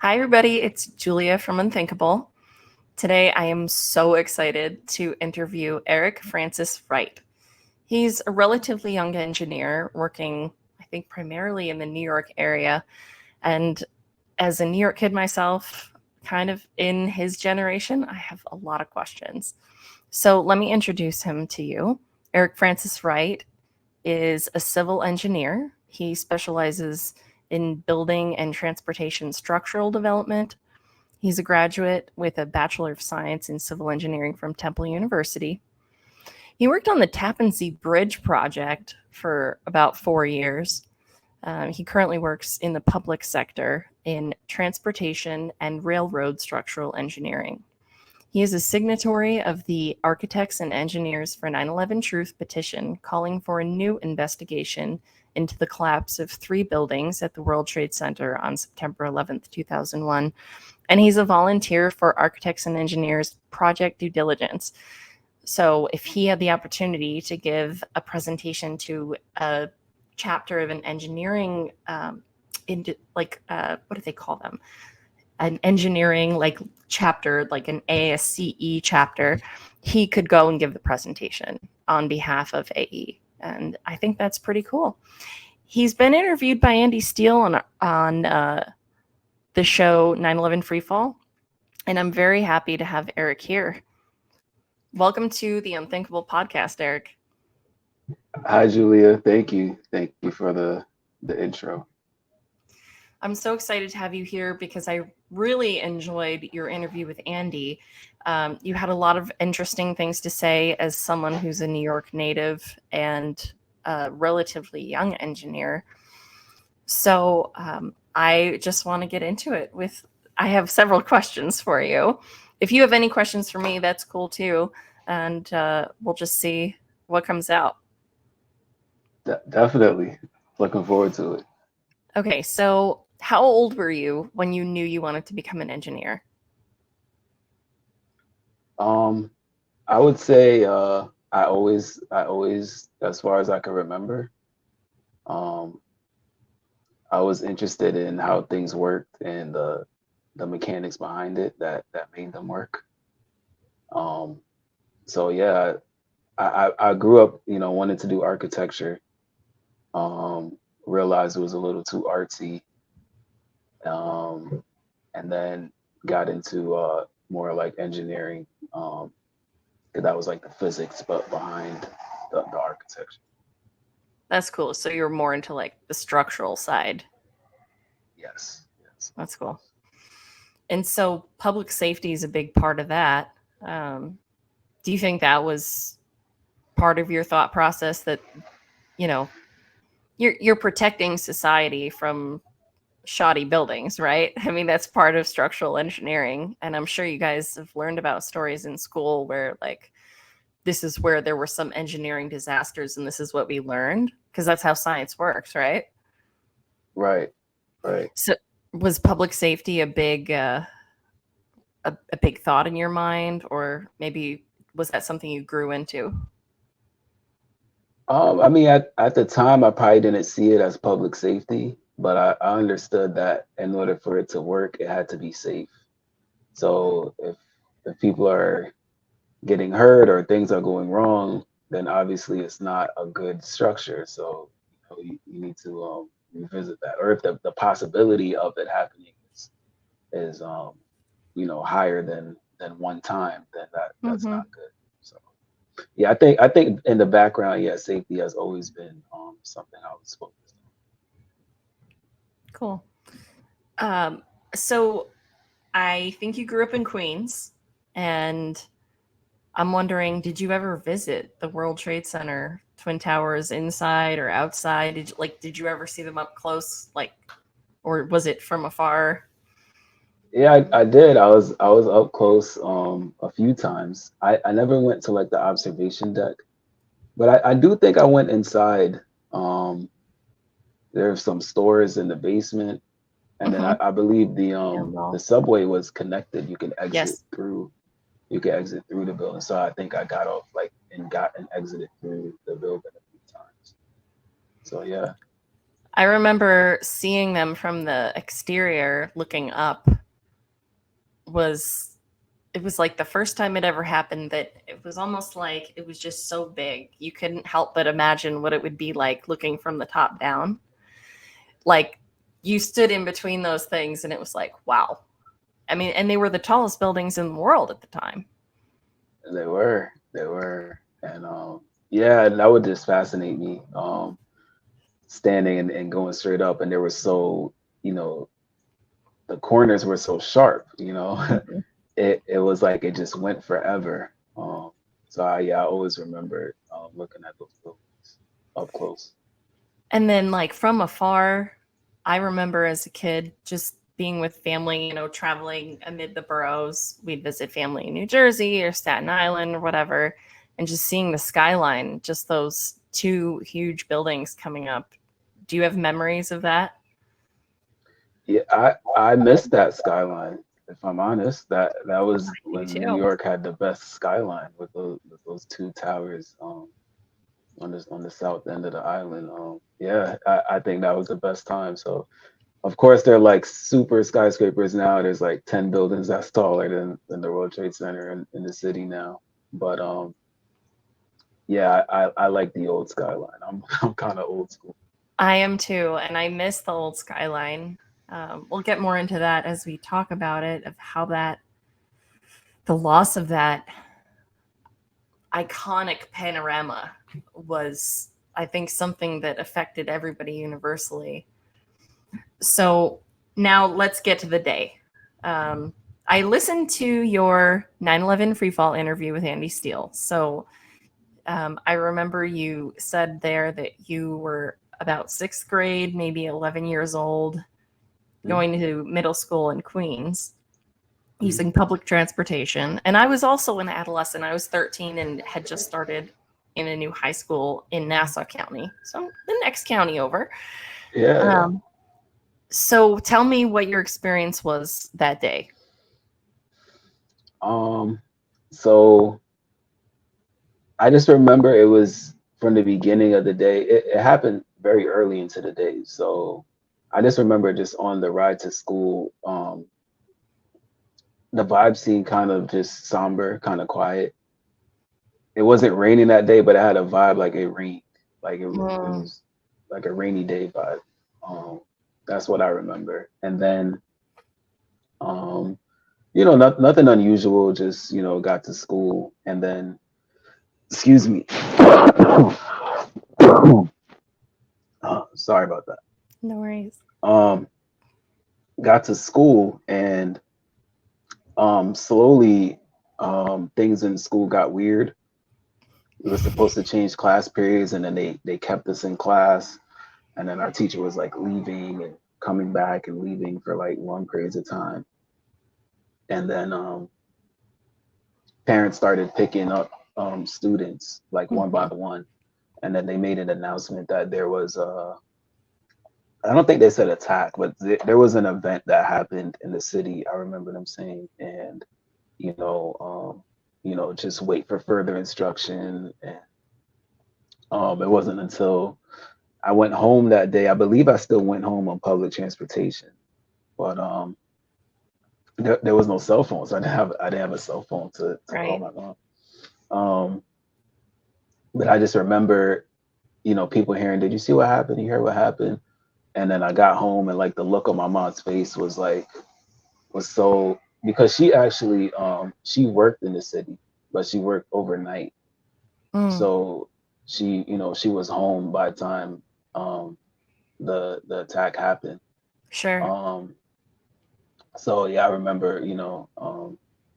Hi, everybody. It's Julia from Unthinkable. Today, I am so excited to interview Eric Francis Wright. He's a relatively young engineer working, I think, primarily in the New York area. And as a New York kid myself, kind of in his generation, I have a lot of questions. So let me introduce him to you. Eric Francis Wright is a civil engineer. He specializes in building and transportation structural development. He's a graduate with a Bachelor of Science in Civil Engineering from Temple University. He worked on the Tappan Zee Bridge project for about 4 years. He currently works in the public sector in transportation and railroad structural engineering. He is a signatory of the Architects and Engineers for 9/11 Truth petition calling for a new investigation into the collapse of 3 buildings at the World Trade Center on September 11th, 2001. And he's a volunteer for Architects and Engineers Project Due Diligence. So if he had the opportunity to give a presentation to a chapter of an engineering, what do they call them? An engineering chapter, like an ASCE chapter, he could go and give the presentation on behalf of AE. And I think that's pretty cool. He's been interviewed by Andy Steele on the show 9/11 Freefall, and I'm very happy to have Eric here. Welcome to the Unthinkable podcast, Eric. Hi, Julia. Thank you. Thank you for the intro. I'm so excited to have you here because I really enjoyed your interview with Andy. You had a lot of interesting things to say as someone who's a New York native and a relatively young engineer. So I just want to get into it I have several questions for you. If you have any questions for me, that's cool too. And we'll just see what comes out. Definitely. Looking forward to it. Okay, so how old were you when you knew you wanted to become an engineer? Um, I would say I always, as far as I can remember, um, I was interested in how things worked and the mechanics behind it that made them work. Um, so yeah, I grew up, wanting to do architecture. Realized it was a little too artsy. Um, and then got into more like engineering, because that was like the physics, but behind the architecture. That's cool. So you're more into like the structural side. Yes, yes, That's cool. And so public safety is a big part of that. Do you think that was part of your thought process that, you know, you're protecting society from shoddy buildings, right? I mean, that's part of structural engineering. And I'm sure you guys have learned about stories in school where like this is where there were some engineering disasters and this is what we learned because that's how science works, right? right, right. So was public safety a big thought in your mind, or maybe was that something you grew into? I mean, at the time, I probably didn't see it as public safety, but I understood that in order for it to work, it had to be safe. So if people are getting hurt or things are going wrong, then obviously it's not a good structure. So you need to revisit that. Or if the possibility of it happening is higher than one time, then that's Mm-hmm. not good. So yeah, I think in the background, yeah, safety has always been something I was focused Cool. Um, so I think you grew up in Queens, and I'm wondering, did you ever visit the World Trade Center, Twin Towers, inside or outside? Did you ever see them up close, or was it from afar? on. Yeah, I did. I was up close a few times. I never went to like the observation deck, but I do think I went inside. Um, There's some stores in the basement, and then Mm-hmm. I believe Yeah, the well, subway was connected. You can exit yes, through. You can exit through the building. So I think I got off and got and exited through the building a few times. So yeah. I remember seeing them from the exterior looking up. It was like the first time it ever happened that it was almost like it was just so big. You couldn't help but imagine what it would be like looking from the top down. Like you stood in between those things and it was like, wow. I mean, and they were the tallest buildings in the world at the time. They were, and yeah, that would just fascinate me. Standing and going straight up, and they were so, you know, the corners were so sharp, you know. Mhm. It was like it just went forever. So I always remember looking at those buildings up close. And then, like, from afar, I remember as a kid just being with family, you know, traveling amid the boroughs. We'd visit family in New Jersey or Staten Island or whatever, and just seeing the skyline, just those two huge buildings coming up. Do you have memories of that? Yeah, I missed that skyline. If I'm honest, that was You when New too. York had the best skyline with those two towers on the south end of the island. Yeah, I think that was the best time. So of course they're like super skyscrapers now. There's like 10 buildings that's taller than the World Trade Center in the city now. But yeah, I like the old skyline. I'm kind of old school. I am too, and I miss the old skyline. We'll get more into that as we talk about it, of how the loss of that iconic panorama was, I think, something that affected everybody universally. So now let's get to the day. I listened to your 9/11 freefall interview with Andy Steele. So I remember you said there that you were about sixth grade, maybe 11 years old, Mhm, going to middle school in Queens mhm. using public transportation. And I was also an adolescent. I was 13 and had just started in a new high school in Nassau County. So the next county over. Yeah, yeah. Um, so tell me what your experience was that day. Um, so I just remember it was from the beginning of the day. It happened very early into the day. So I just remember just on the ride to school, the vibe seemed kind of just somber, kind of quiet. It wasn't raining that day, but it had a vibe like it rained. Like it Mm, was like a rainy day vibe. Um, that's what I remember. And then um, nothing unusual, just, got to school and then, excuse me. Sorry about that. no worries. Um, got to school and slowly things in school got weird. We were supposed to change class periods and then they kept us in class, and then our teacher was like leaving and coming back and leaving for like long periods of time. And then parents started picking up students like one by Mhm. one, and then they made an announcement that there was I don't think they said attack, but there was an event that happened in the city. I remember them saying, and you know, just wait for further instruction. And it wasn't until I went home that day. I believe I still went home on public transportation, but there was no cell phone, so I didn't have a cell phone to call Right. my mom. Um, but I just remember, people hearing, "Did you see what happened? You heard what happened?" And then I got home, and like the look on my mom's face was like was so, because she actually she worked in the city, but she worked overnight. Mm, So she was home by the time um the attack happened. sure. Um so yeah, I remember,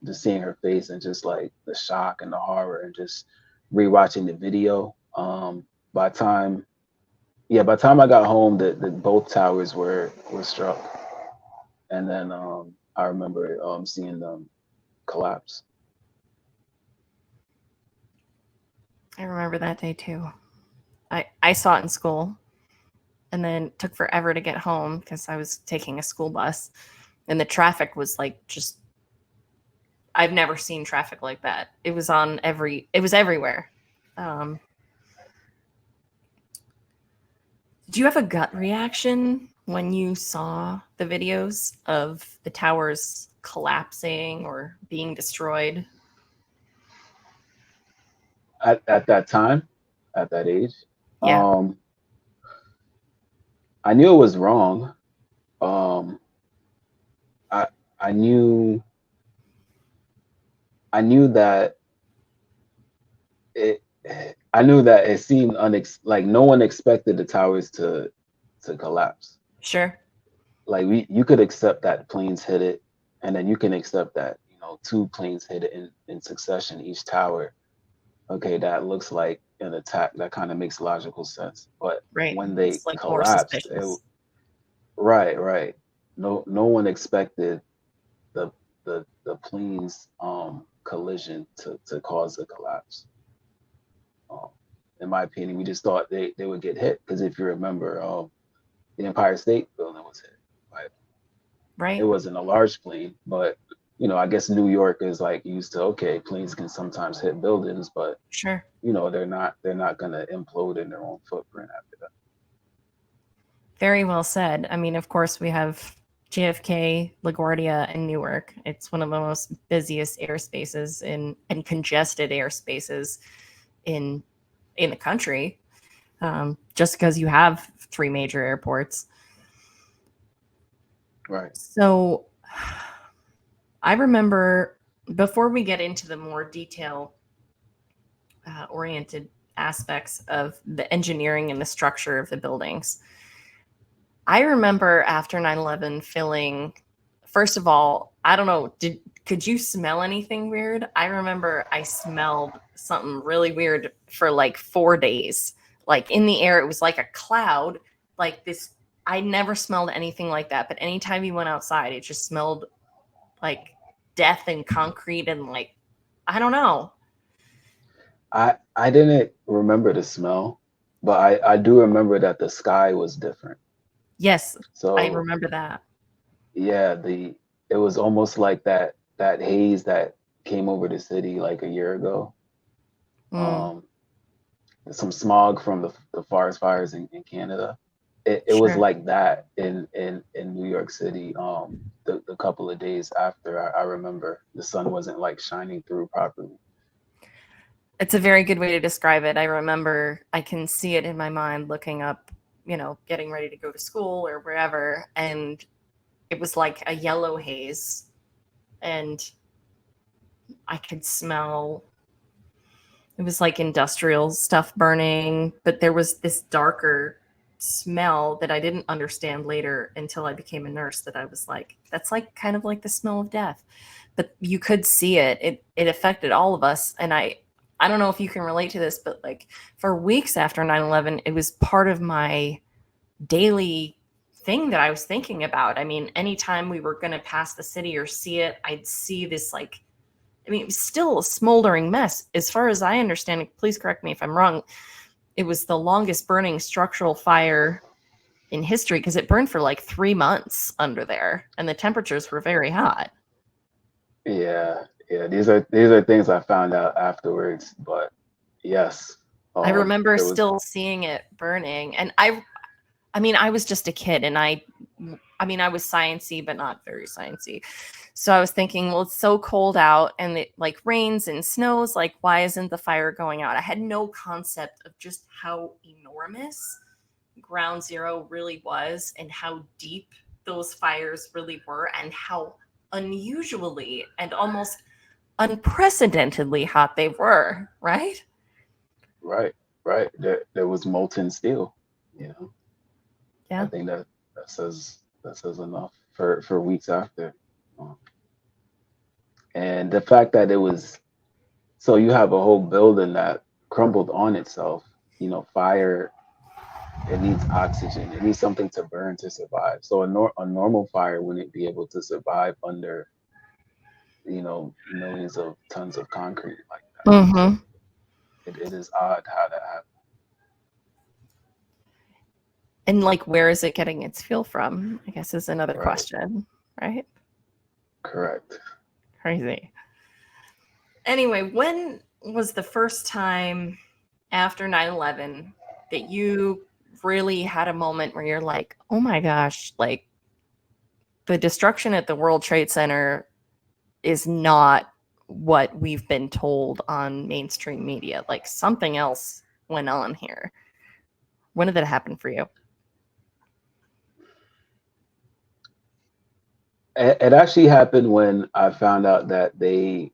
just seeing her face and just like the shock and the horror and just rewatching the video. By the time by the time I got home, the both towers were struck. And then I remember seeing them collapse. I remember that day too. I saw it in school and then it took forever to get home because I was taking a school bus and the traffic was like just, I've never seen traffic like that. It was everywhere. Um, Did you have a gut reaction when you saw the videos of the towers collapsing or being destroyed? At that time, at that age, Yeah, um, I knew it was wrong. Um, I I knew I knew that it I knew that it seemed like no one expected the towers to collapse. sure. Like you could accept that planes hit it, and then you can accept that, you know, two planes hit it in succession, each tower. Okay, that looks like an attack. That kind of makes logical sense. But Right. when they It's like more collapsed, suspicious. right, right. No one expected the the plane's collision to cause the collapse. Um, in my opinion, we just thought they would get hit because if you remember, the Empire State Building was hit. Right? It Right? wasn't a large plane, but you know, I guess New York is like used to, okay, planes can sometimes hit buildings, but Sure. you know, they're not gonna implode in their own footprint after that. Very well said. I mean, of course, we have JFK, LaGuardia, and Newark. It's one of the most busiest airspaces in and congested airspaces in the country. Just because you have three major airports. Right. So I remember before we get into the more detail oriented aspects of the engineering and the structure of the buildings, I remember after 9/11 feeling, first of all, I don't know, could you smell anything weird? I remember I smelled something really weird for like 4 days. Like in the air, it was like a cloud, like this. I never smelled anything like that, but anytime you went outside, it just smelled like death and concrete and like, I don't know. I didn't remember the smell, but I do remember that the sky was different. Yes, I So remember that. yeah, the it was almost like that haze that came over the city like a year ago. Mm, Um, some smog from the forest fires in Canada. It was sure. like that in New York City. The couple of days after, I remember the sun wasn't like shining through properly. It's a very good way to describe it. I remember I can see it in my mind looking up, getting ready to go to school or wherever. And it was like a yellow haze. And I could smell, it was like industrial stuff burning, but there was this darker smell that I didn't understand later until I became a nurse that I was like, that's like kind of like the smell of death. But you could see it. It affected all of us. And I don't know if you can relate to this, but like for weeks after 9/11, it was part of my daily thing that I was thinking about. I mean, anytime we were going to pass the city or see it, I'd see this like, I mean, it was still a smoldering mess. As far as I understand it, please correct me if I'm wrong. It was the longest burning structural fire in history because it burned for like 3 months under there and the temperatures were very hot. Yeah, yeah. These are things I found out afterwards, but yes, I remember there was still seeing it burning and I mean, I was just a kid and I mean, I was sciencey, but not very sciencey. So I was thinking, well, it's so cold out and it like rains and snows. Like, why isn't the fire going out? I had no concept of just how enormous ground zero really was and how deep those fires really were and how unusually and almost unprecedentedly hot they were, right? right, right. There was molten steel. You know, I Yeah. think that says enough for weeks after. Um, and the fact that it was so you have a whole building that crumbled on itself. You know, fire, it needs oxygen. It needs something to burn to survive. So a normal fire wouldn't be able to survive under, you know, millions of tons of concrete like that. So Mm-hmm. it is odd how that happened. And like, where is it getting its fuel from? I guess is another Right. question, right? Correct. Crazy. Anyway, when was the first time after 9/11 that you really had a moment where you're like, oh my gosh, like the destruction at the World Trade Center is not what we've been told on mainstream media. Like something else went on here. When did that happen for you? It actually happened when I found out that they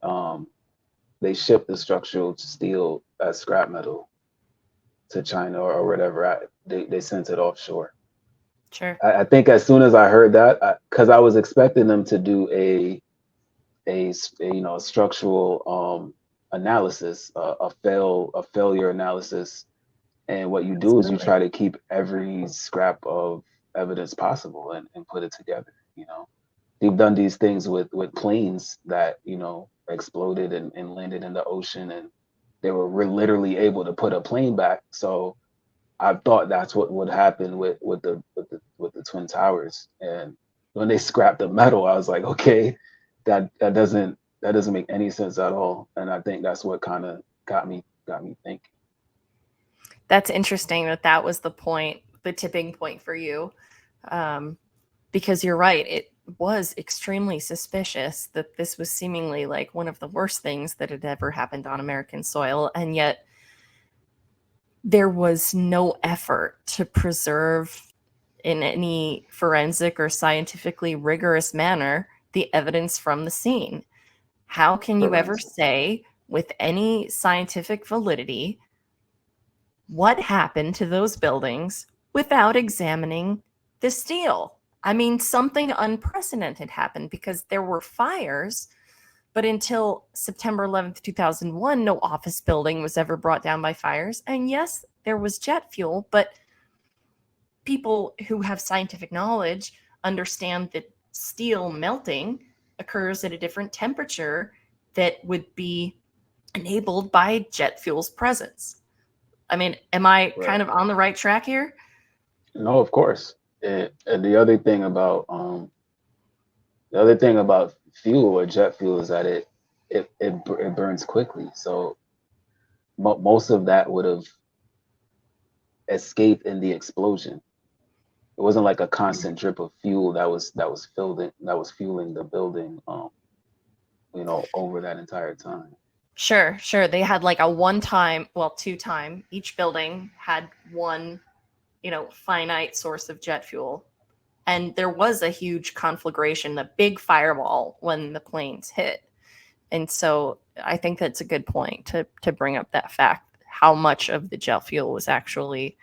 shipped the structural steel as scrap metal to China or whatever. They sent it offshore. Sure. I think as soon as I heard that, because I was expecting them to do a structural analysis, a failure analysis, and what you do is you Absolutely. try to keep every scrap of evidence possible and put it together. They've done these things with planes that exploded and landed in the ocean, and they were literally able to put a plane back. So I thought that's what would happen with the Twin Towers. And when they scrapped the metal, I was like, okay, that doesn't make any sense at all. And I think that's what kind of got me thinking. That's interesting that was the tipping point for you. Because you're right, it was extremely suspicious that this was seemingly like one of the worst things that had ever happened on American soil. And yet there was no effort to preserve in any forensic or scientifically rigorous manner the evidence from the scene. How can you ever say with any scientific validity what happened to those buildings without examining the steel? I mean, something unprecedented happened because there were fires, but until September 11th, 2001, no office building was ever brought down by fires. And yes, there was jet fuel, but people who have scientific knowledge understand that steel melting occurs at a different temperature that would be enabled by jet fuel's presence. I mean, am I kind of on the right track here? No, of course. And the other thing about fuel or jet fuel is that it burns quickly. So most of that would have escaped in the explosion. It wasn't like a constant drip of fuel that was fueling the building over that entire time. Sure. They had like a two-time. Each building had one, finite source of jet fuel. And there was a huge conflagration, a big fireball when the planes hit. And so I think that's a good point to bring up that fact, how much of the jet fuel was actually,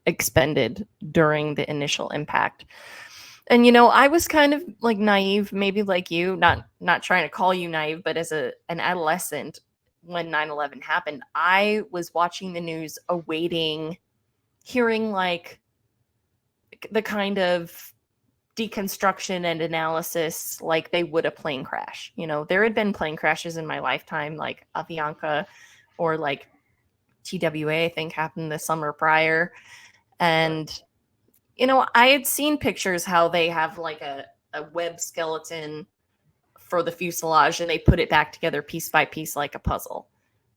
expended during the initial impact. And, I was kind of like naive, maybe like you, not trying to call you naive, but as an adolescent when 9/11 happened, I was watching the news, hearing like the kind of deconstruction and analysis like they would a plane crash. There had been plane crashes in my lifetime, like Avianca or like TWA, I think happened the summer prior. And, I had seen pictures how they have like a web skeleton for the fuselage and they put it back together piece by piece like a puzzle.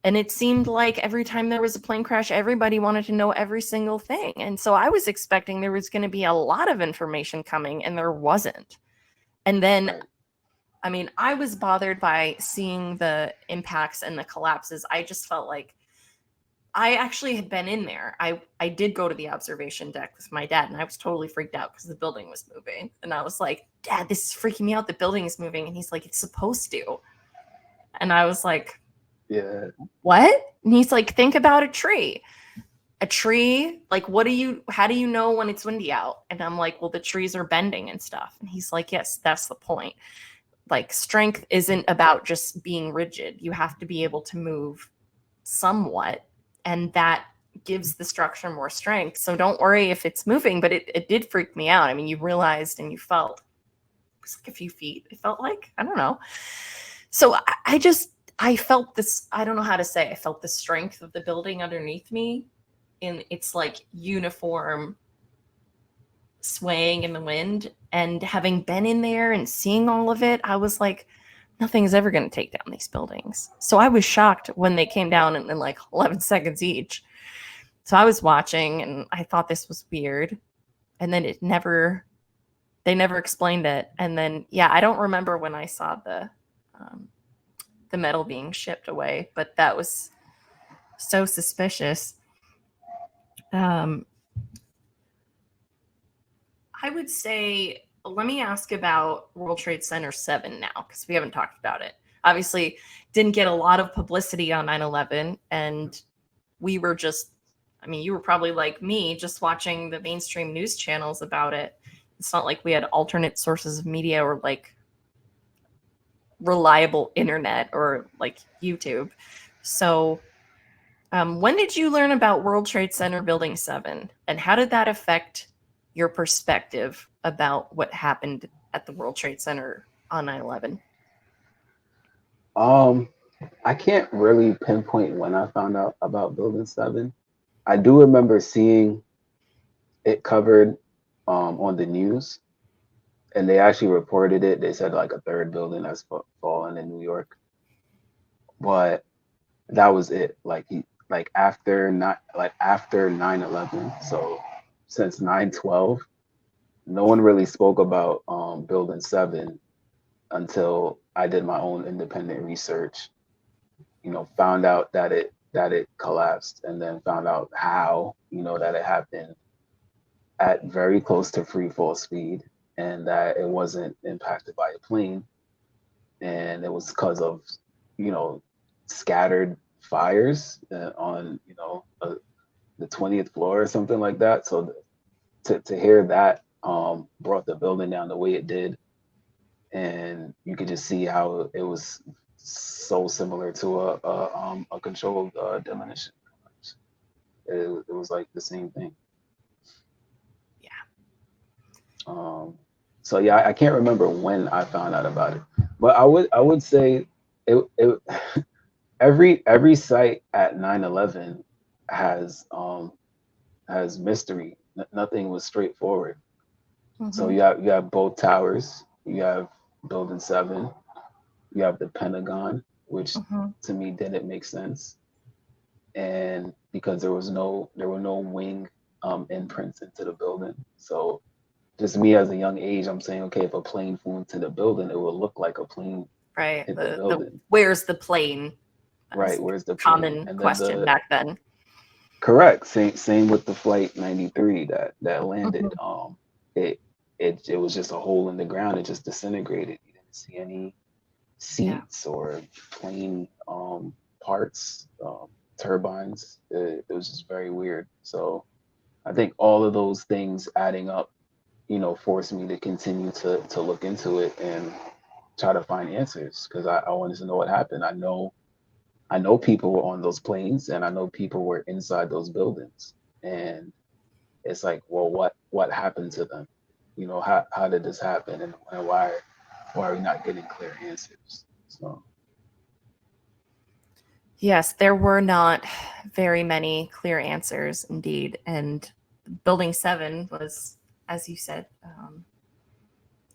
And it seemed like every time there was a plane crash, everybody wanted to know every single thing. And so I was expecting there was going to be a lot of information coming, and there wasn't. And then, I mean, I was bothered by seeing the impacts and the collapses. I just felt like I actually had been in there. I did go to the observation deck with my dad, and I was totally freaked out because the building was moving. And I was like, Dad, this is freaking me out. The building is moving. And he's like, it's supposed to. And I was like, yeah, what? And he's like, think about a tree. A tree, like, how do you know when it's windy out? And I'm like, well, the trees are bending and stuff. And he's like, yes, that's the point. Like, strength isn't about just being rigid. You have to be able to move somewhat, and that gives the structure more strength. So don't worry if it's moving, but it did freak me out. I mean, you realized and you felt it was like a few feet. It felt like, I don't know. So I felt this, I don't know how to say, I felt the strength of the building underneath me in its like uniform swaying in the wind. And having been in there and seeing all of it, I was like, nothing's ever going to take down these buildings. So I was shocked when they came down in like 11 seconds each. So I was watching and I thought this was weird. And then they never explained it. And then, yeah, I don't remember when I saw the metal being shipped away, but that was so suspicious. I would say, let me ask about World Trade Center 7 now, because we haven't talked about it. Obviously, didn't get a lot of publicity on 9/11, and we were just, I mean, you were probably like me, just watching the mainstream news channels about it. It's not like we had alternate sources of media or like reliable internet or like YouTube. So, when did you learn about World Trade Center Building 7? And how did that affect your perspective about what happened at the World Trade Center on 9/11? I can't really pinpoint when I found out about Building 7. I do remember seeing it covered on the news, and they actually reported it. They said like a third building has fallen in New York, but that was it. Like after not like after 9/11. So since 9/12, no one really spoke about Building 7 until I did my own independent research. Found out that it collapsed, and then found out how that it happened at very close to free fall speed, and that it wasn't impacted by a plane, and it was because of scattered fires on the 20th floor or something like that. So to hear that brought the building down the way it did, and you could just see how it was so similar to a controlled demolition. It was like the same thing. So yeah, I can't remember when I found out about it, but I would say it every site at 9/11 has mystery. Nothing was straightforward. So you have both towers. You have Building 7. You have the Pentagon, which to me didn't make sense, and because there were no wing imprints into the building. So just me as a young age, I'm saying, okay, if a plane flew into the building, it would look like a plane Right. hit the building. Where's the plane? Right. Where's the common plane? And question back then. Correct. Same with the Flight 93 that landed. It was just a hole in the ground. It just disintegrated. You didn't see any seats or plane parts, turbines. It was just very weird. So I think all of those things adding up, forced me to continue to look into it and try to find answers, because I wanted to know what happened. I know people were on those planes, and I know people were inside those buildings, and it's like, well, what happened to them? How did this happen, and why are we not getting clear answers? So yes, there were not very many clear answers indeed, and Building 7 was, as you said,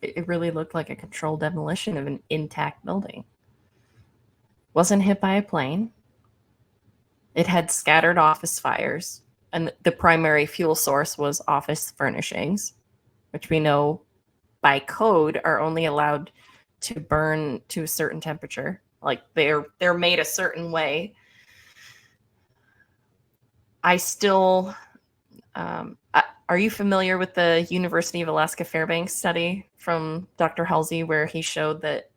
it really looked like a controlled demolition of an intact building. Wasn't hit by a plane. It had scattered office fires, and the primary fuel source was office furnishings, which we know by code are only allowed to burn to a certain temperature. Like they're made a certain way. I still are you familiar with the University of Alaska Fairbanks study from Dr. Halsey, where he showed that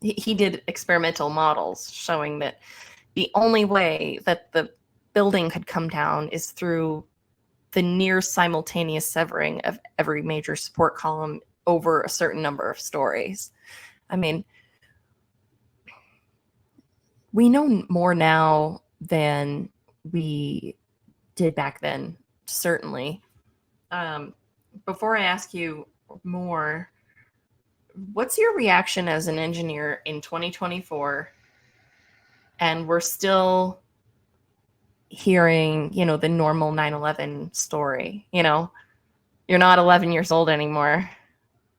he did experimental models showing that the only way that the building could come down is through the near simultaneous severing of every major support column over a certain number of stories. I mean, we know more now than we did back then, certainly. Before I ask you more, what's your reaction as an engineer in 2024? And we're still hearing, the normal 9/11 story. You're not 11 years old anymore,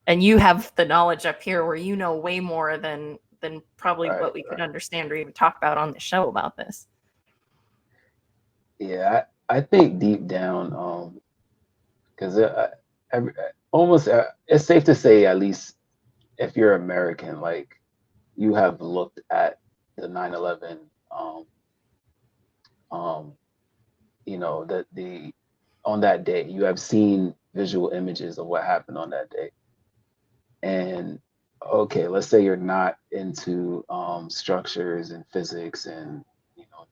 and you have the knowledge up here where you know way more than probably what we could understand or even talk about on the show about this. Yeah, I think deep down, because every, almost it's safe to say, at least if you're American, like you have looked at the 9/11, um, um, the on that day, you have seen visual images of what happened on that day. And okay, let's say you're not into structures and physics and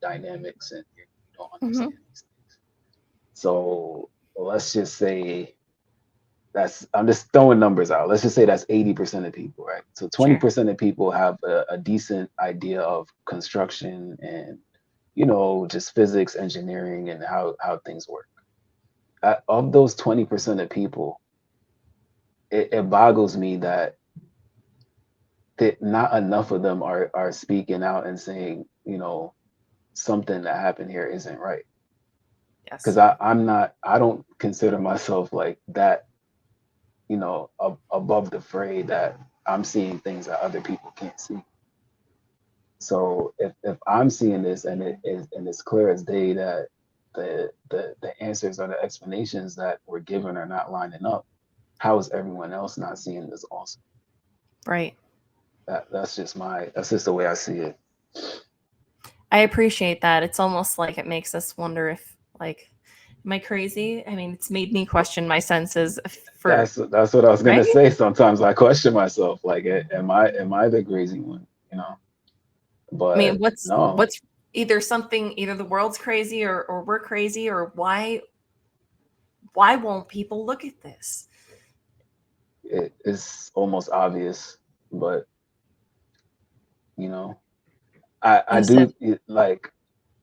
dynamics, and you don't Hmm. understand these things. So let's just say that's I'm just throwing numbers out. Let's just say that's 80% of people, right? So Sure. 20% of people have a decent idea of construction and just physics, engineering, and how things work. Of those 20% of people, it boggles me that not enough of them are speaking out and saying, something that happened here isn't right. Because Yes. I don't consider myself like that, above the fray that I'm seeing things that other people can't see. So if I'm seeing this and it's clear as day that the answers or the explanations that were given are not lining up, how is everyone else not seeing this also? Right. That's just the way I see it. I appreciate that. It's almost like it makes us wonder if, like, am I crazy? I mean, it's made me question my senses for, That's what I was gonna right? say. Sometimes I question myself, like, am I the crazy one? I mean, But what's no, what's either the world's crazy or we're crazy, or why won't people look at this? it's almost obvious. But you know, I You said, do like,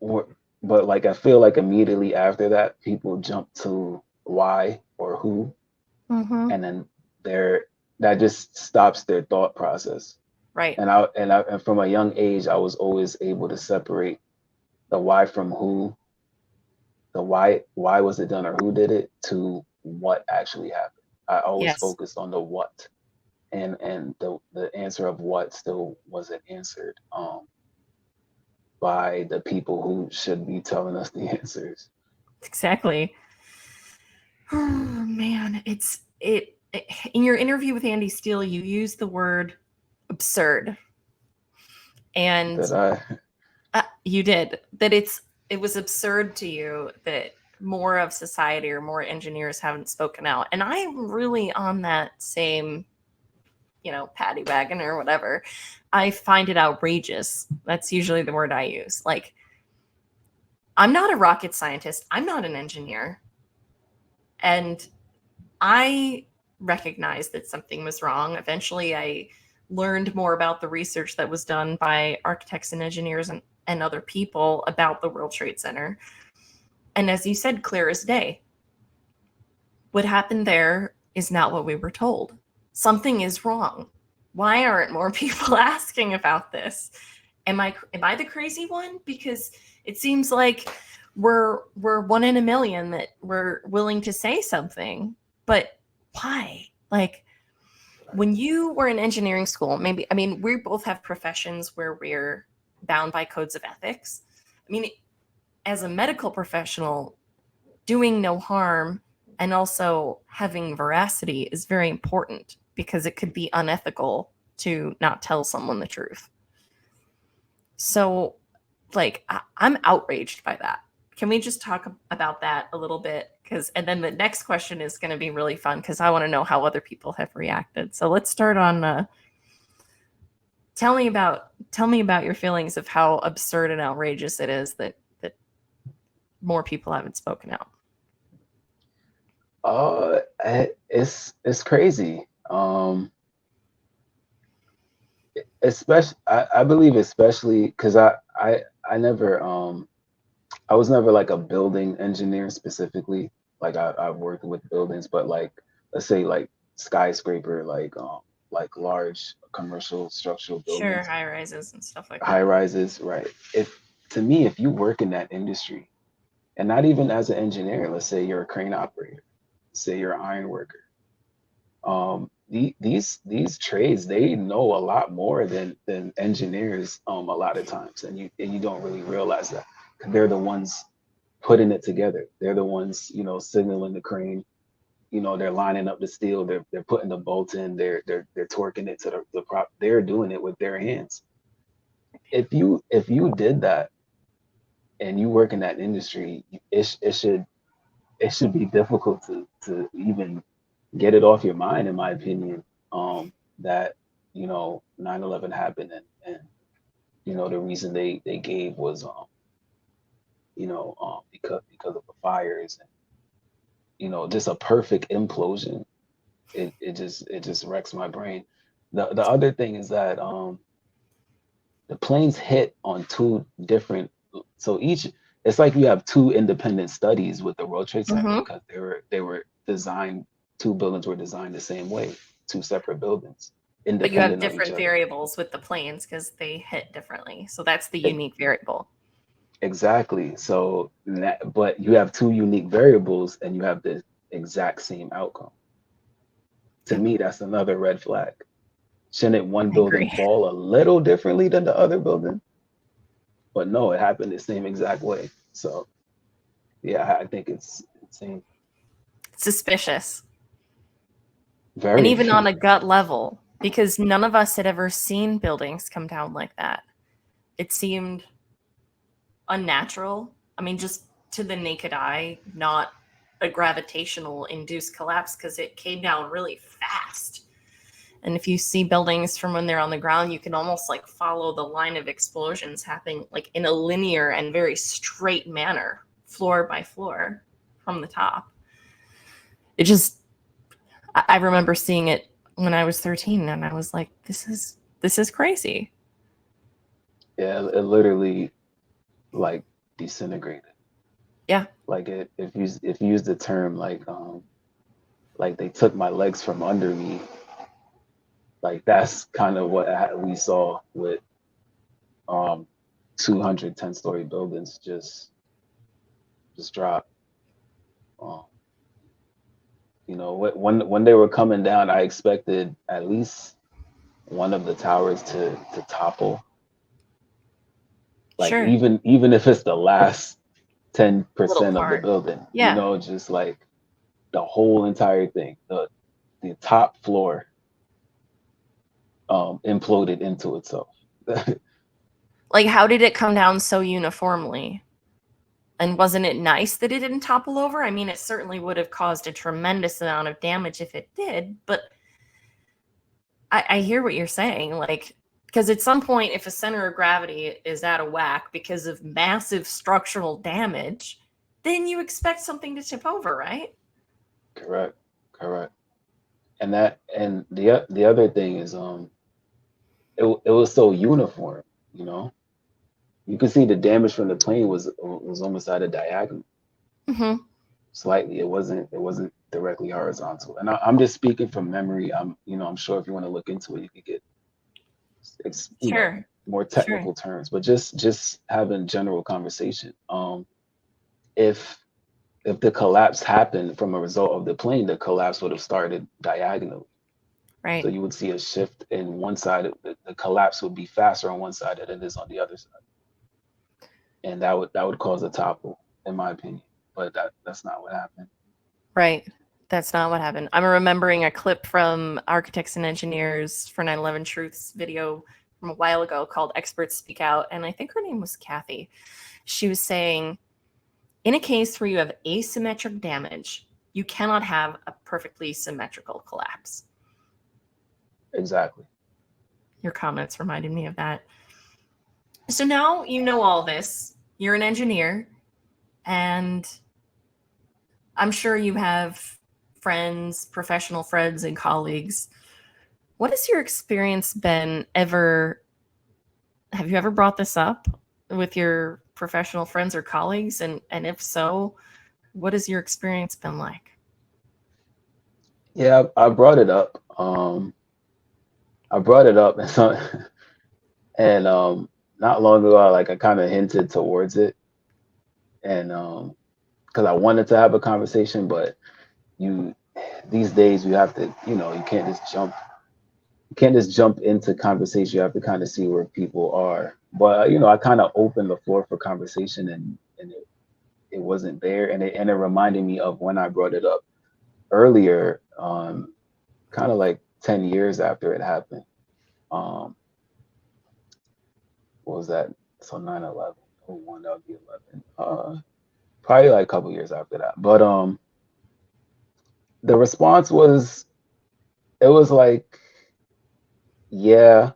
wh- but like I feel like immediately after that, people jump to why or who, mm-hmm, and then they're that just stops their thought process. right. And from a young age, I was always able to separate the why from who, the why was it done or who did it, to what actually happened. I always Yes, focused on the what, and the answer of what still wasn't answered by the people who should be telling us the answers. exactly. Oh man, in your interview with Andy Steele, you used the word absurd, and That I you did that. It was absurd to you that more of society or more engineers haven't spoken out, and I'm really on that same, paddy wagon or whatever. I find it outrageous. That's usually the word I use. Like, I'm not a rocket scientist. I'm not an engineer. And I recognized that something was wrong. Eventually, I learned more about the research that was done by architects and engineers and other people about the World Trade Center. And as you said, clear as day, what happened there is not what we were told. Something is wrong. Why aren't more people asking about this? Am I the crazy one? Because it seems like we're one in a million that we're willing to say something, but why? Like, when you were in engineering school, maybe, I mean, we both have professions where we're bound by codes of ethics. I mean, as a medical professional, doing no harm and also having veracity is very important because it could be unethical to not tell someone the truth. So, like, I'm outraged by that. Can we just talk about that a little bit? Because, and then the next question is going to be really fun because I want to know how other people have reacted. So let's start on. Tell me about your feelings of how absurd and outrageous it is that more people haven't spoken out. it's crazy. Especially I believe especially because I never I was never like a building engineer specifically. Like I've worked with buildings, but like let's say like skyscraper, like large commercial structural Sure, buildings, high rises and stuff like high that. rises, right? If To me, if you work in that industry, and not even as an engineer, let's say you're a crane operator, say you're an iron worker, these trades, they know a lot more than engineers a lot of times, and you don't really realize that. They're the ones putting it together. They're the ones, you know, signaling the crane. You know, they're lining up the steel. They're putting the bolts in. They're torquing it to the prop. They're doing it with their hands. If you did that and you work in that industry, it should be difficult to even get it off your mind, in my opinion. That, you know, 9/11 happened, and you know the reason they gave was because of the fires, and you know, just a perfect implosion. It just wrecks my brain. The other thing is that the planes hit on two different, so each, it's like you have two independent studies with the World Trade Center, Mm-hmm. because they were designed, two buildings were designed the same way, two separate buildings, But you have independent of each different other. variables with the planes because they hit differently. So that's the E- unique variable. Exactly. So but you have two unique variables and you have the exact same outcome. To Yep, me, that's another red flag. Shouldn't one I building agree. fall a little differently than the other building? But no, it happened the same exact way. So yeah, I think it's insane. Suspicious. And Very. even on a gut level, because none of us had ever seen buildings come down like that. It seemed unnatural. I mean, just to the naked eye, not a gravitational induced collapse because it came down really fast. And if you see buildings from when they're on the ground, you can almost like follow the line of explosions happening like in a linear and very straight manner, floor by floor from the top. It just, I remember seeing it when I was 13 and I was like, this is crazy. Yeah, it literally like disintegrated. Yeah. Like if you use the term like they took my legs from under me, like that's kind of what we saw with um 210-story buildings just drop. Um, you know, when they were coming down, I expected at least one of the towers to topple. Like Sure. even if it's the last Little 10% of the part. building, you Yeah. know, just like the whole entire thing, the top floor imploded into itself. Like, how did it come down so uniformly? And wasn't it nice that it didn't topple over? I mean, it certainly would have caused a tremendous amount of damage if it did, but I hear what you're saying. Like, because at some point, if a center of gravity is out of whack because of massive structural damage, then you expect something to tip over, right? Correct, correct. And the other thing is it was so uniform, you know. You could see the damage from the plane was almost at a diagonal. Mm-hmm. Slightly. It wasn't directly horizontal. And I'm just speaking from memory. I'm sure if you want to look into it, you could get Sure. more Sure. technical terms, but just having general conversation. If the collapse happened from a result of the plane, the collapse would have started diagonally. So Right. you would see a shift in one side. The collapse would be faster on one side than it is on the other side, and that would cause a topple, in my opinion. But that's not what happened. Right. That's not what happened. I'm remembering a clip from Architects and Engineers for 9/11 Truths video from a while ago called Experts Speak Out. And I think her name was Kathy. She was saying, in a case where you have asymmetric damage, you cannot have a perfectly symmetrical collapse. Exactly. Your comments reminded me of that. So now you know all this. You're an engineer, and I'm sure you have friends, professional friends, and colleagues. What has your experience been ever? Have you ever brought this up with your professional friends or colleagues? And if so, what has your experience been like? Yeah, I brought it up. I brought it up, and and not long ago, I kind of hinted towards it, and because I wanted to have a conversation, but you these days you have to, you can't just jump into conversation. You have to kind of see where people are. But I kind of opened the floor for conversation, and it wasn't there, and it reminded me of when I brought it up earlier, kind of like 10 years after it happened. What was that? So 9/11, 01, that would be 11. Probably like a couple years after that. But the response was, it was like, yeah,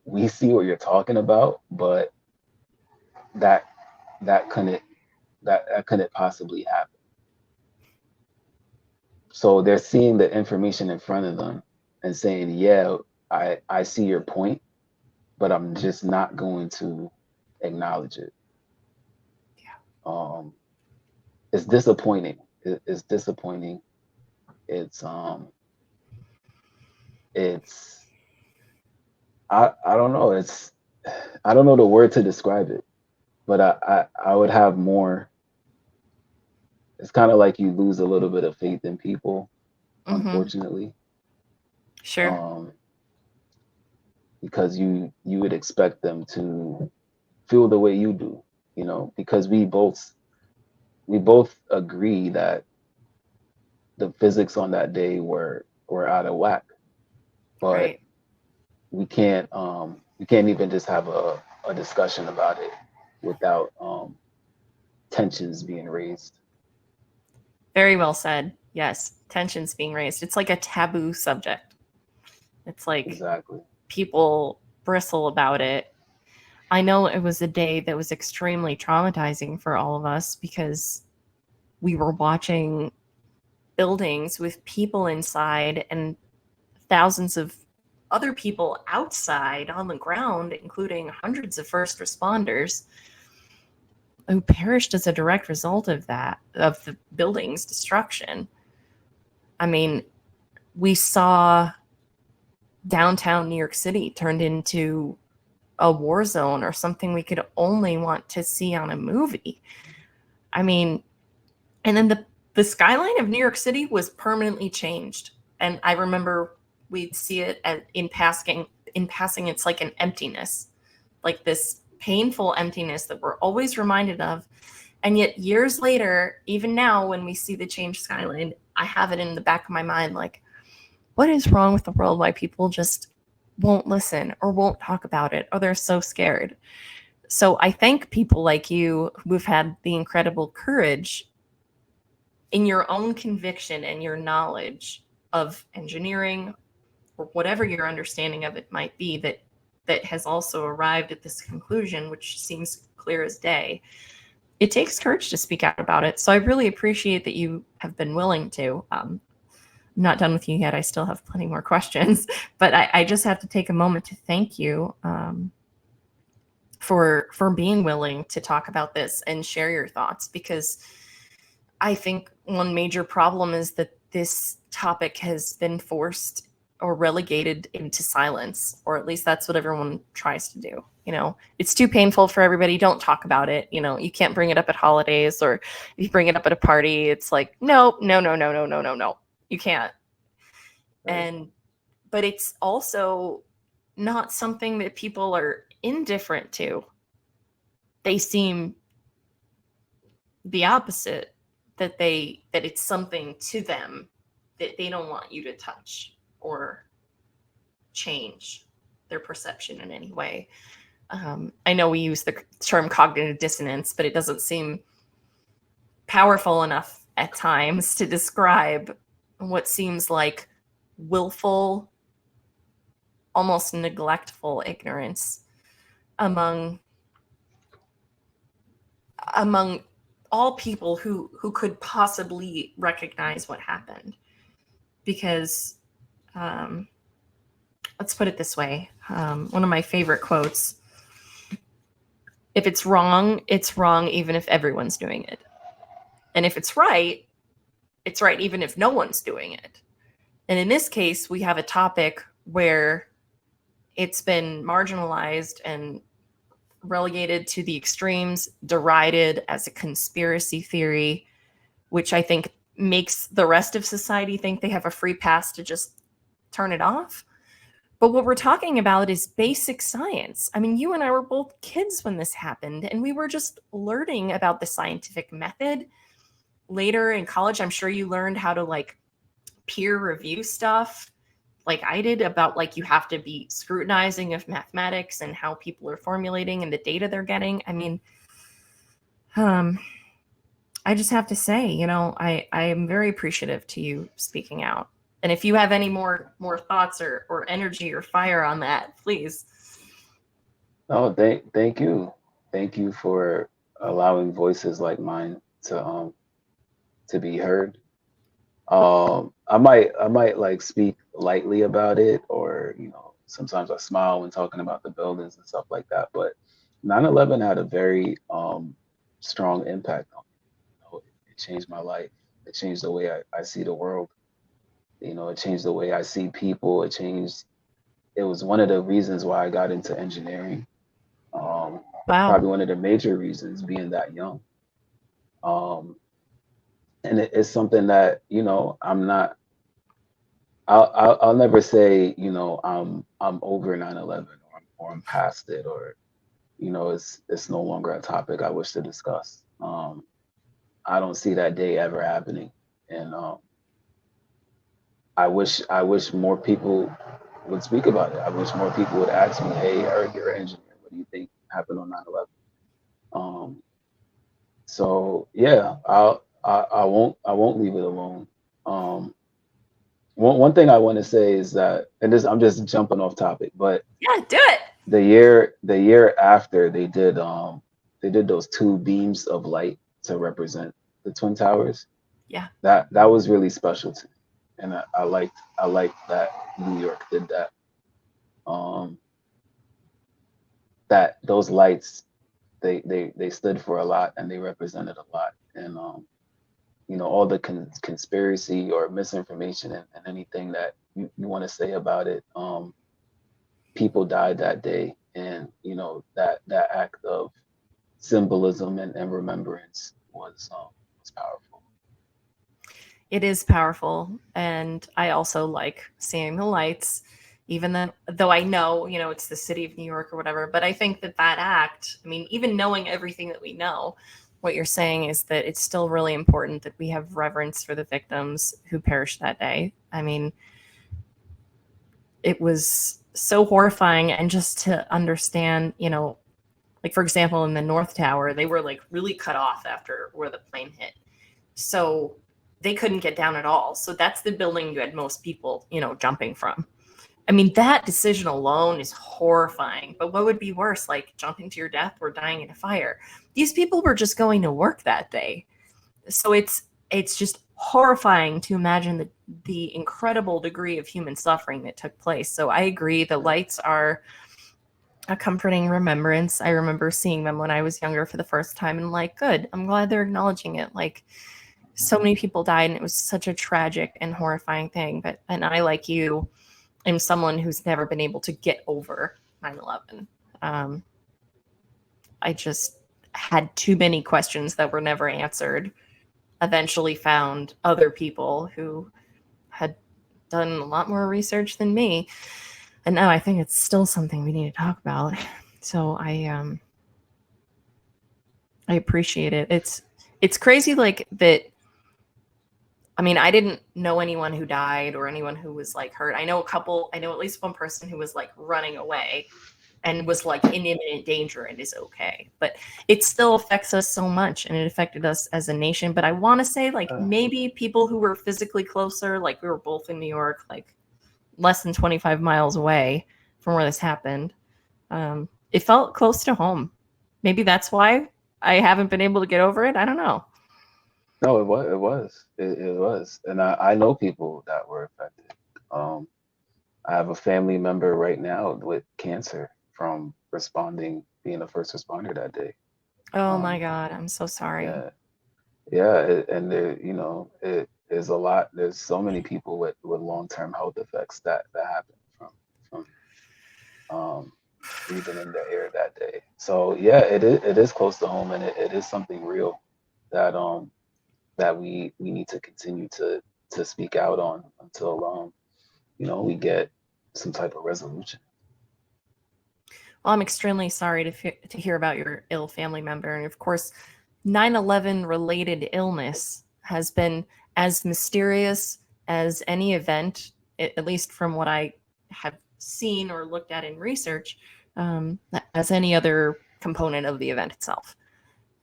we see what you're talking about, but that that couldn't that couldn't possibly happen. So they're seeing the information in front of them and saying, yeah, I see your point, but I'm just not going to acknowledge it. Yeah. It's disappointing. It's disappointing. It's I don't know. I don't know the word to describe it, but I would have more. It's kind of like you lose a little bit of faith in people, unfortunately. Sure. Because you would expect them to feel the way you do, you know, because we both agree that the physics on that day were out of whack, but Right. we can't even just have a discussion about it without tensions being raised. Very well said. Yes, tensions being raised. It's like a taboo subject. It's like Exactly. people bristle about it. I know it was a day that was extremely traumatizing for all of us because we were watching buildings with people inside and thousands of other people outside on the ground, including hundreds of first responders who perished as a direct result of that, of the building's destruction. I mean, we saw downtown New York City turned into a war zone or something we could only want to see on a movie. I mean, and then the skyline of New York City was permanently changed. And I remember we'd see it in passing. It's like an emptiness, like this painful emptiness that we're always reminded of. And yet years later, even now when we see the changed skyline, I have it in the back of my mind like, what is wrong with the world? Why people just won't listen or won't talk about it, or they're so scared. So I thank people like you who've had the incredible courage in your own conviction and your knowledge of engineering or whatever your understanding of it might be, that has also arrived at this conclusion, which seems clear as day. It takes courage to speak out about it. So I really appreciate that you have been willing to. I'm not done with you yet. I still have plenty more questions, but I just have to take a moment to thank you for being willing to talk about this and share your thoughts, because I think one major problem is that this topic has been forced or relegated into silence, or at least that's what everyone tries to do. You know, it's too painful for everybody. Don't talk about it. You know, you can't bring it up at holidays, or if you bring it up at a party, it's like, no, no, no, no, no, no, no, no, you can't. Right. But it's also not something that people are indifferent to. They seem the opposite, that it's something to them that they don't want you to touch or change their perception in any way. I know we use the term cognitive dissonance, but it doesn't seem powerful enough at times to describe what seems like willful, almost neglectful ignorance among all people who could possibly recognize what happened. Because let's put it this way, one of my favorite quotes: if it's wrong even if everyone's doing it, and if it's right even if no one's doing it. And in this case, we have a topic where it's been marginalized and relegated to the extremes, derided as a conspiracy theory, which I think makes the rest of society think they have a free pass to just turn it off. But what we're talking about is basic science. I mean, you and I were both kids when this happened, and we were just learning about the scientific method. Later in college, I'm sure you learned how to like peer review stuff like I did about like you have to be scrutinizing of mathematics and how people are formulating and the data they're getting. I mean, um, I just have to say, you know, I am very appreciative to you speaking out. And if you have any more thoughts or energy or fire on that, please. Oh, thank you for allowing voices like mine to be heard. I might like speak lightly about it, or you know, sometimes I smile when talking about the buildings and stuff like that. But 9/11 had a very strong impact on me. You know, it changed my life. It changed the way I see the world. You know, it changed the way I see people. It was one of the reasons why I got into engineering. Um, Wow. Probably one of the major reasons being that young. Um, and it's something that, you know, I'll never say, you know, I'm over 9/11, or I'm past it, or you know, it's no longer a topic I wish to discuss. I don't see that day ever happening, and I wish more people would speak about it. I wish more people would ask me, "Hey, Eric, you're an engineer. What do you think happened on 9/11?" So yeah, I won't leave it alone. Um, one thing I want to say is that, and this I'm just jumping off topic, but Yeah, do it. the year after they did those two beams of light to represent the Twin Towers. Yeah. That was really special to me, and I liked that New York did that. Um, that those lights they stood for a lot, and they represented a lot, and you know, all the conspiracy or misinformation, and anything that you want to say about it. People died that day, and you know that act of symbolism and remembrance was powerful. It is powerful, and I also like seeing the lights, even though I know, you know, it's the city of New York or whatever. But I think that that act, I mean, even knowing everything that we know, what you're saying is that it's still really important that we have reverence for the victims who perished that day. I mean, it was so horrifying, and just to understand, you know, like for example, in the North Tower, they were like really cut off after where the plane hit. So they couldn't get down at all. So that's the building you had most people, you know, jumping from. I mean, that decision alone is horrifying. But what would be worse, like jumping to your death or dying in a fire? These people were just going to work that day. So it's just horrifying to imagine the incredible degree of human suffering that took place. So I agree, the lights are a comforting remembrance. I remember seeing them when I was younger for the first time, and like, good, I'm glad they're acknowledging it. Like, so many people died, and it was such a tragic and horrifying thing. But, and I, like you, am someone who's never been able to get over 9/11. Um, I just had too many questions that were never answered. Eventually found other people who had done a lot more research than me. And now I think it's still something we need to talk about. So I appreciate it. It's crazy like that. I mean, I didn't know anyone who died or anyone who was like hurt. I know at least one person who was like running away and was like in imminent danger and is okay. But it still affects us so much, and it affected us as a nation. But I want to say like Uh, maybe people who were physically closer, like we were both in New York, like less than 25 miles away from where this happened. It felt close to home. Maybe that's why I haven't been able to get over it. I don't know. no, it was, and I know people that were affected. Um, I have a family member right now with cancer from being a first responder that day. Oh my Um, God, I'm so sorry. yeah, yeah, and there, you know, it is a lot. There's so many people with long-term health effects that happen from um, breathing in the air that day. So yeah, it is close to home, and it is something real that that we need to continue to speak out on until you know, we get some type of resolution. Well, I'm extremely sorry to hear about your ill family member. And of course, 9/11 related illness has been as mysterious as any event, at least from what I have seen or looked at in research, as any other component of the event itself.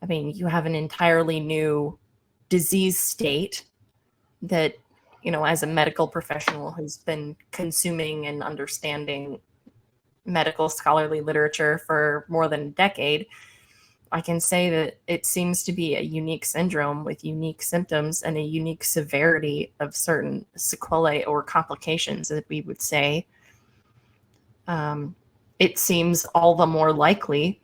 I mean, you have an entirely new disease state that, as a medical professional who's been consuming and understanding medical scholarly literature for more than a decade, I can say that it seems to be a unique syndrome with unique symptoms and a unique severity of certain sequelae or complications, that we would say. It seems all the more likely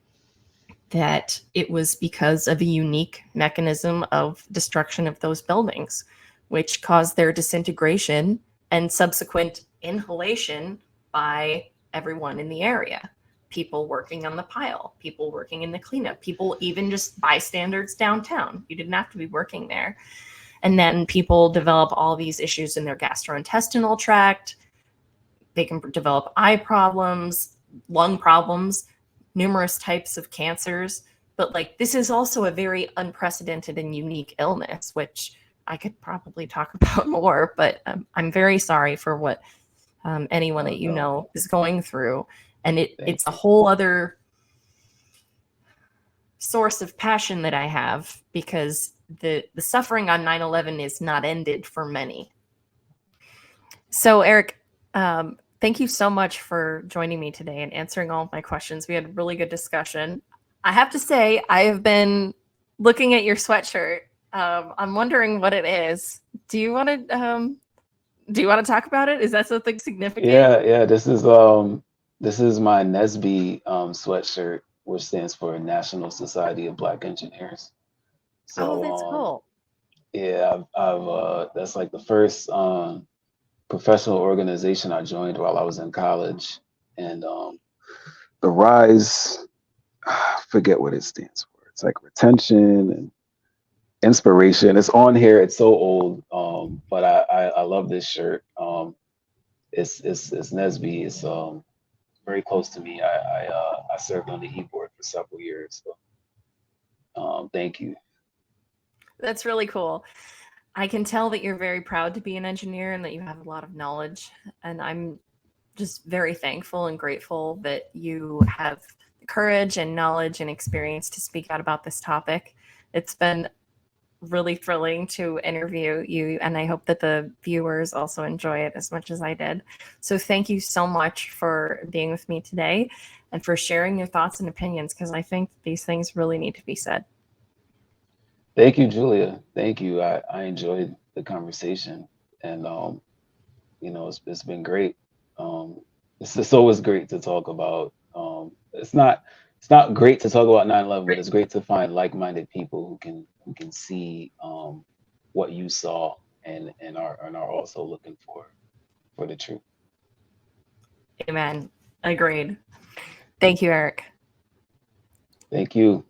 that it was because of a unique mechanism of destruction of those buildings, which caused their disintegration and subsequent inhalation by everyone in the area. People working on the pile, people working in the cleanup, people even just bystanders downtown. You didn't have to be working there. And then people develop all these issues in their gastrointestinal tract. They can develop eye problems, lung problems, numerous types of cancers. But like, this is also a very unprecedented and unique illness, which I could probably talk about more, but I'm very sorry for what anyone that you know is going through. And it's a whole other source of passion that I have, because the suffering on 9/11 is not ended for many. So Eric, thank you so much for joining me today and answering all of my questions. We had a really good discussion. I have to say, I have been looking at your sweatshirt. I'm wondering what it is. Do you want to talk about it? Is that something significant? Yeah. This is my NSBE sweatshirt, which stands for National Society of Black Engineers. So that's cool. Yeah, I've that's like the first professional organization I joined while I was in college, and the RISE, I forget what it stands for. It's like retention and inspiration. It's on here. It's so old, but I love this shirt. It's NSBE. It's very close to me. I served on the e-board for several years. So thank you. That's really cool. I can tell that you're very proud to be an engineer and that you have a lot of knowledge. And I'm just very thankful and grateful that you have the courage and knowledge and experience to speak out about this topic. It's been really thrilling to interview you, and I hope that the viewers also enjoy it as much as I did. So thank you so much for being with me today and for sharing your thoughts and opinions, because I think these things really need to be said. Thank you, Julia. Thank you. I enjoyed the conversation, and it's been great. It's always great to talk about. It's not great to talk about 9/11, but it's great to find like-minded people who can see what you saw and are also looking for the truth. Amen. Agreed. Thank you, Eric. Thank you.